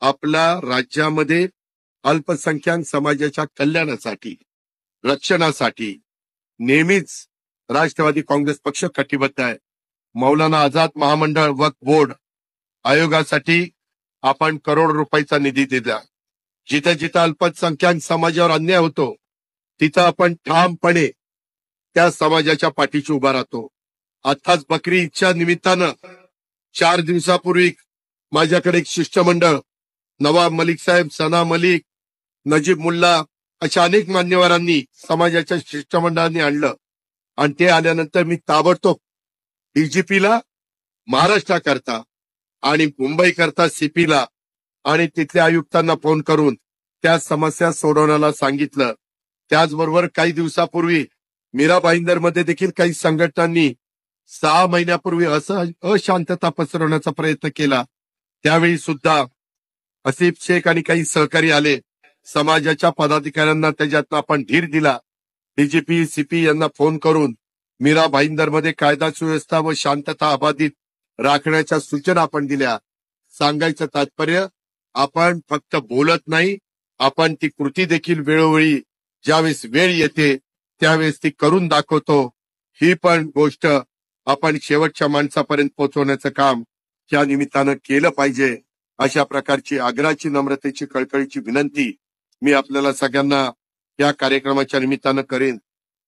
आपल्या राज्यामध्ये अल्पसंख्याक समाजाच्या कल्याणासाठी, रक्षणासाठी नेहमीच राष्ट्रवादी काँग्रेस पक्ष कटिबद्ध आहे. मौलाना आझाद महामंडळ वक्फ बोर्ड आयोगासाठी आपण करोड रुपयाचा निधी दिला. जिथे जिथे अल्पसंख्याक समाजावर अन्याय होतो तिथं आपण ठामपणे त्या समाजाच्या पाठीशी उभा राहतो. आताच बकरी ईदच्या निमित्तानं 4 दिवसापूर्वी माझ्याकडे एक शिष्टमंडळ, नवाब मलिक साहेब, सना मलिक, नजीब मुल्ला अशा अनेक मान्यवरांनी समाजाच्या शिष्टमंडळांनी आणलं. आणि ते आल्यानंतर मी ताबडतोब डीजीपीला महाराष्ट्राकरता आणि मुंबई करता सीपीला आणि तिथल्या आयुक्तांना फोन करून त्या समस्या सोडवण्याला सांगितलं. त्याचबरोबर काही दिवसापूर्वी मीरा भाईंदरमध्ये देखील काही संघटनांनी 6 महिन्यापूर्वी अशांतता पसरवण्याचा प्रयत्न केला. त्यावेळी सुद्धा आसिफ शेख आणि काही सहकारी आले. समाजाच्या पदाधिकाऱ्यांना त्याच्यातनं आपण धीर दिला. डीजीपी सीपी यांना फोन करून मीरा भाईंदरमध्ये कायदा सुव्यवस्था व शांतता अबाधित राखण्याच्या सूचना आपण दिल्या. सांगायचं तात्पर्य, आपण फक्त बोलत नाही, आपण ती कृती देखील वेळोवेळी ज्यावेळेस वेळ येते त्यावेळेस ती करून दाखवतो. ही पण गोष्ट आपण शेवटच्या माणसापर्यंत पोहोचवण्याचं काम या निमित्तानं केलं पाहिजे. अशा प्रकारची आग्रहाची, नम्रतेची, कळकळीची विनंती मी आपल्याला सगळ्यांना या कार्यक्रमाच्या निमित्तानं करेन.